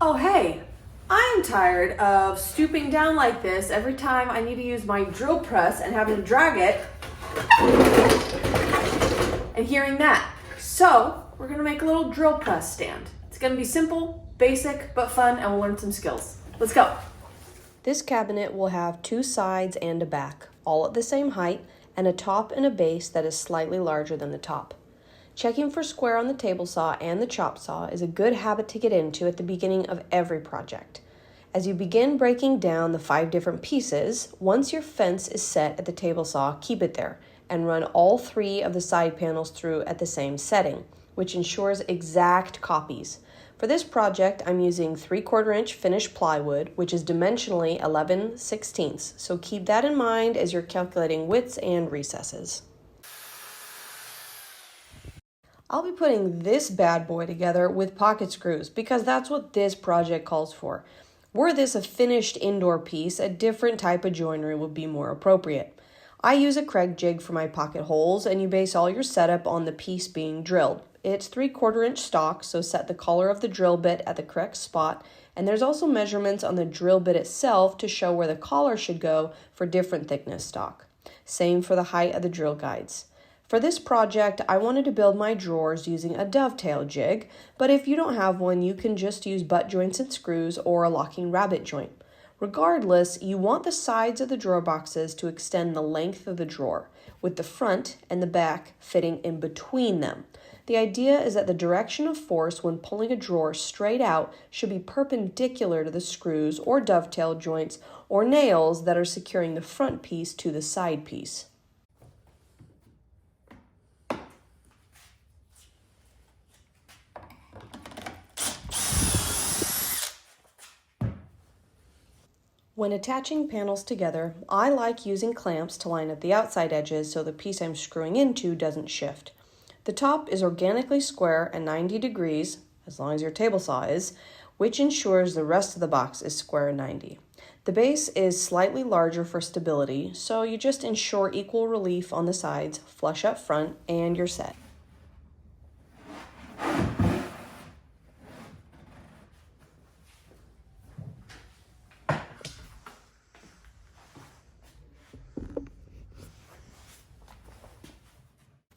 Oh hey, I'm tired of stooping down like this every time I need to use my drill press and having to drag it and hearing that. So we're gonna make a little drill press stand. It's gonna be simple, basic, but fun, and we'll learn some skills. Let's go. This cabinet will have two sides and a back, all at the same height, and a top and a base that is slightly larger than the top. Checking for square on the table saw and the chop saw is a good habit to get into at the beginning of every project. As you begin breaking down the 5 different pieces, once your fence is set at the table saw, keep it there and run all 3 of the side panels through at the same setting, which ensures exact copies. For this project, I'm using 3/4 inch finished plywood, which is dimensionally 11/16, so keep that in mind as you're calculating widths and recesses. I'll be putting this bad boy together with pocket screws because that's what this project calls for. Were this a finished indoor piece, a different type of joinery would be more appropriate. I use a Craig jig for my pocket holes, and you base all your setup on the piece being drilled. It's 3/4 inch stock, so set the collar of the drill bit at the correct spot, and there's also measurements on the drill bit itself to show where the collar should go for different thickness stock. Same for the height of the drill guides. For this project, I wanted to build my drawers using a dovetail jig, but if you don't have one, you can just use butt joints and screws or a locking rabbet joint. Regardless, you want the sides of the drawer boxes to extend the length of the drawer, with the front and the back fitting in between them. The idea is that the direction of force when pulling a drawer straight out should be perpendicular to the screws or dovetail joints or nails that are securing the front piece to the side piece. When attaching panels together, I like using clamps to line up the outside edges so the piece I'm screwing into doesn't shift. The top is organically square and 90 degrees, as long as your table saw is, which ensures the rest of the box is square and 90. The base is slightly larger for stability, so you just ensure equal relief on the sides, flush up front, and you're set.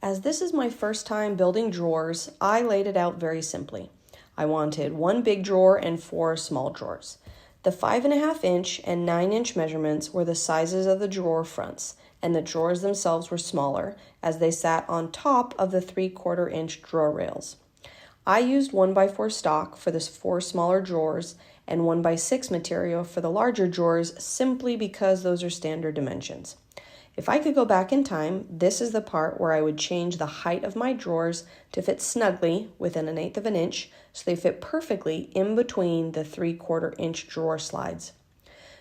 As this is my first time building drawers, I laid it out very simply. I wanted 1 big drawer and 4 small drawers. The 5.5 inch and 9 inch measurements were the sizes of the drawer fronts, and the drawers themselves were smaller as they sat on top of the 3/4 inch drawer rails. I used 1x4 stock for the 4 smaller drawers and 1x6 material for the larger drawers simply because those are standard dimensions. If I could go back in time, this is the part where I would change the height of my drawers to fit snugly within 1/8 of an inch so they fit perfectly in between the 3/4 inch drawer slides.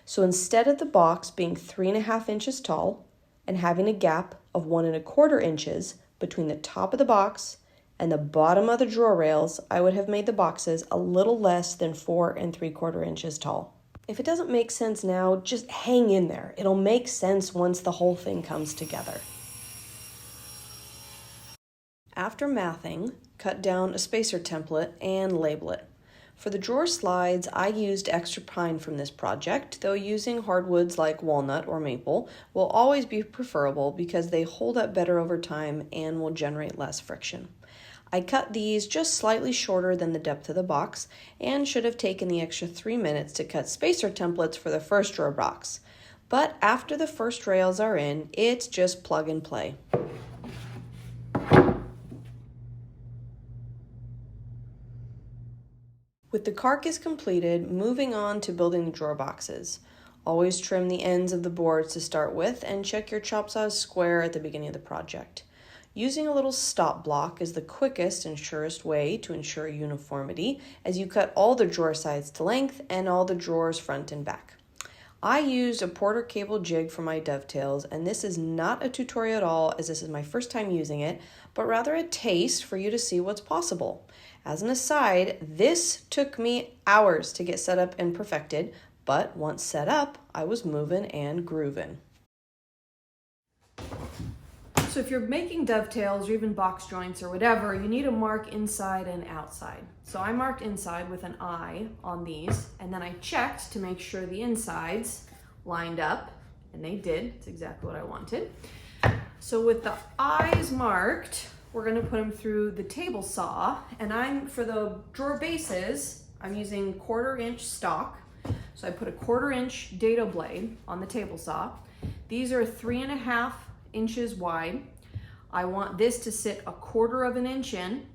So instead of the box being 3.5 inches tall and having a gap of 1.25 inches between the top of the box and the bottom of the drawer rails, I would have made the boxes a little less than 4.75 inches tall. If it doesn't make sense now, just hang in there. It'll make sense once the whole thing comes together. After mathing, cut down a spacer template and label it. For the drawer slides, I used extra pine from this project, though using hardwoods like walnut or maple will always be preferable because they hold up better over time and will generate less friction. I cut these just slightly shorter than the depth of the box and should have taken the extra 3 minutes to cut spacer templates for the first drawer box. But after the first rails are in, it's just plug and play. With the carcass completed, moving on to building the drawer boxes. Always trim the ends of the boards to start with and check your chop saw is square at the beginning of the project. Using a little stop block is the quickest and surest way to ensure uniformity as you cut all the drawer sides to length and all the drawers front and back. I used a Porter cable jig for my dovetails, and this is not a tutorial at all as this is my first time using it, but rather a taste for you to see what's possible. As an aside, this took me hours to get set up and perfected, but once set up, I was moving and grooving. So if you're making dovetails or even box joints or whatever, you need to mark inside and outside. So I marked inside with an I on these, and then I checked to make sure the insides lined up, and they did. It's exactly what I wanted. So with the eyes marked, we're gonna put them through the table saw, and for the drawer bases, I'm using 1/4 inch stock. So I put a 1/4 inch dado blade on the table saw. These are 3.5 inches wide. I want this to sit 1/4 inch in,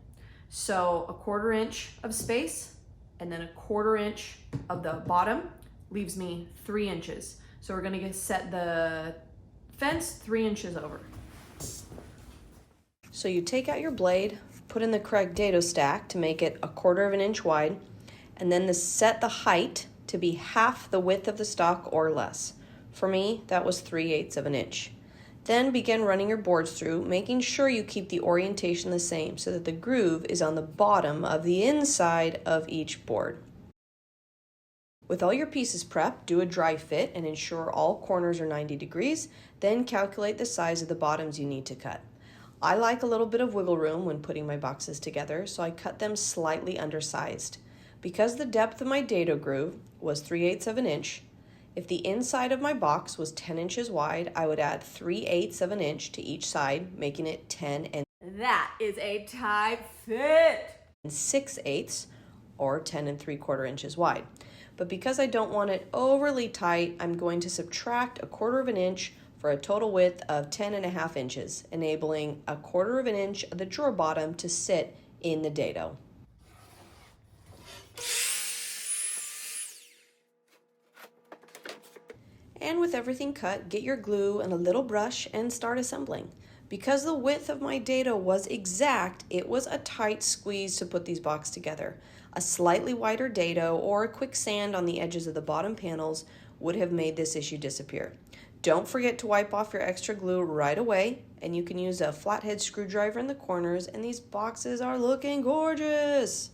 so 1/4 inch of space, and then 1/4 inch of the bottom leaves me 3 inches. So we're gonna set the fence 3 inches over. So you take out your blade, put in the correct dado stack to make it 1/4 inch wide, and then set the height to be half the width of the stock or less. For me, that was 3/8 of an inch. Then begin running your boards through, making sure you keep the orientation the same so that the groove is on the bottom of the inside of each board. With all your pieces prepped, do a dry fit and ensure all corners are 90 degrees, then calculate the size of the bottoms you need to cut. I like a little bit of wiggle room when putting my boxes together, so I cut them slightly undersized. Because the depth of my dado groove was 3/8 of an inch, if the inside of my box was 10 inches wide, I would add 3/8 of an inch to each side, making it 10 and That is a tight fit. 6/8 or 10 3/4 inches wide. But because I don't want it overly tight, I'm going to subtract 1/4 inch for a total width of 10.5 inches, enabling 1/4 inch of the drawer bottom to sit in the dado. And with everything cut, get your glue and a little brush and start assembling. Because the width of my dado was exact, it was a tight squeeze to put these boxes together. A slightly wider dado or a quick sand on the edges of the bottom panels would have made this issue disappear. Don't forget to wipe off your extra glue right away, and you can use a flathead screwdriver in the corners, and these boxes are looking gorgeous.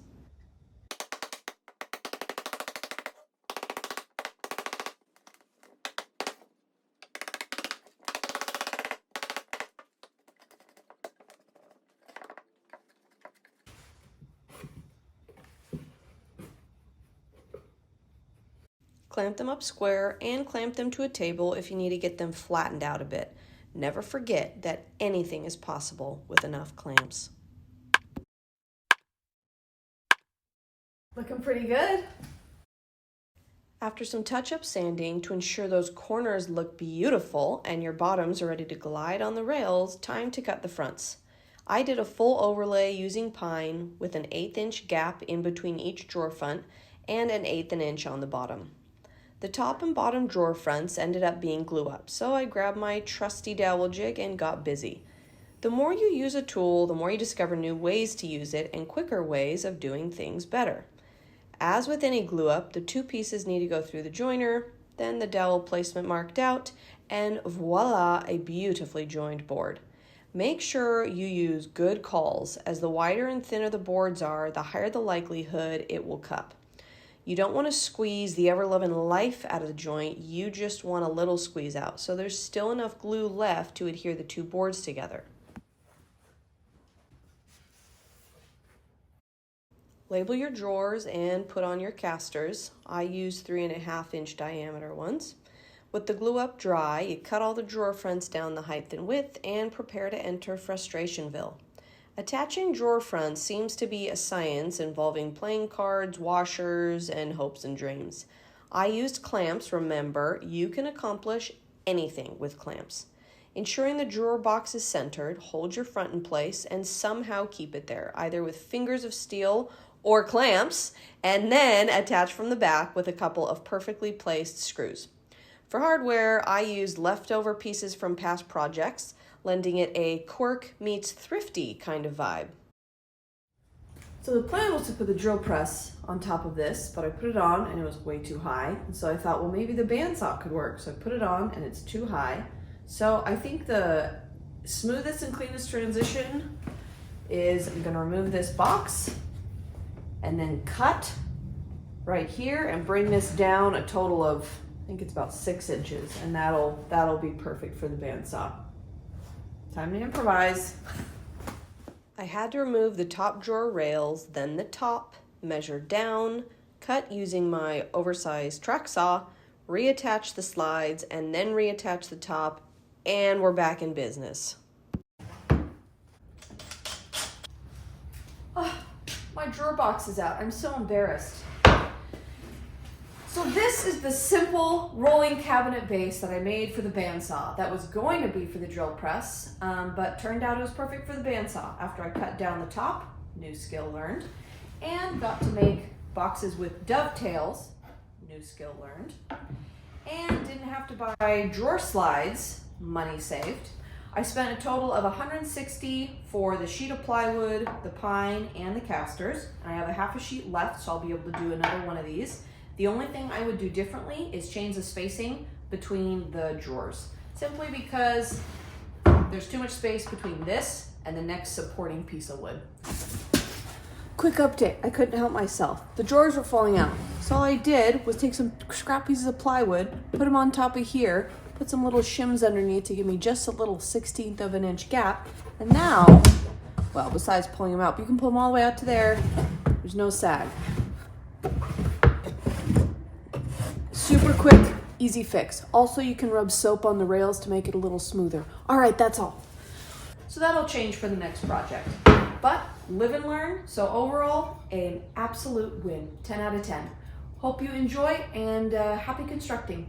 Clamp them up square and clamp them to a table if you need to get them flattened out a bit. Never forget that anything is possible with enough clamps. Looking pretty good. After some touch-up sanding to ensure those corners look beautiful and your bottoms are ready to glide on the rails, time to cut the fronts. I did a full overlay using pine with an 1/8 inch gap in between each drawer front and an 1/8 inch on the bottom. The top and bottom drawer fronts ended up being glue up, so I grabbed my trusty dowel jig and got busy. The more you use a tool, the more you discover new ways to use it and quicker ways of doing things better. As with any glue up, the two pieces need to go through the joiner, then the dowel placement marked out, and voila, a beautifully joined board. Make sure you use good cauls, as the wider and thinner the boards are, the higher the likelihood it will cup. You don't want to squeeze the ever-loving life out of the joint, you just want a little squeeze out, so there's still enough glue left to adhere the two boards together. Label your drawers and put on your casters. I use 3.5 inch diameter ones. With the glue up dry, you cut all the drawer fronts down the height and width and prepare to enter Frustrationville. Attaching drawer fronts seems to be a science involving playing cards, washers, and hopes and dreams. I used clamps. Remember, you can accomplish anything with clamps. Ensuring the drawer box is centered, hold your front in place and somehow keep it there, either with fingers of steel or clamps, and then attach from the back with a couple of perfectly placed screws. For hardware, I used leftover pieces from past projects, lending it a quirk meets thrifty kind of vibe. So the plan was to put the drill press on top of this, but I put it on and it was way too high. And so I thought, well, maybe the bandsaw could work. So I put it on and it's too high. So I think the smoothest and cleanest transition is I'm gonna remove this box and then cut right here and bring this down a total of, I think it's about 6 inches, and that'll be perfect for the bandsaw. Time to improvise. I had to remove the top drawer rails, then the top, measure down, cut using my oversized track saw, reattach the slides, and then reattach the top, and we're back in business. Oh, my drawer box is out. I'm so embarrassed. So this is the simple rolling cabinet base that I made for the bandsaw. That was going to be for the drill press, but turned out it was perfect for the bandsaw after I cut down the top, new skill learned, and got to make boxes with dovetails, new skill learned, and didn't have to buy drawer slides, money saved. I spent a total of $160 for the sheet of plywood, the pine, and the casters, and I have a half a sheet left, so I'll be able to do another one of these. The only thing I would do differently is change the spacing between the drawers, simply because there's too much space between this and the next supporting piece of wood. Quick update, I couldn't help myself. The drawers were falling out. So all I did was take some scrap pieces of plywood, put them on top of here, put some little shims underneath to give me just a little 1/16 of an inch gap. And now, well, besides pulling them out, but you can pull them all the way out to there. There's no sag. Super quick, easy fix. Also, you can rub soap on the rails to make it a little smoother. All right, that's all. So that'll change for the next project. But live and learn. So overall, an absolute win. 10 out of 10. Hope you enjoy and happy constructing.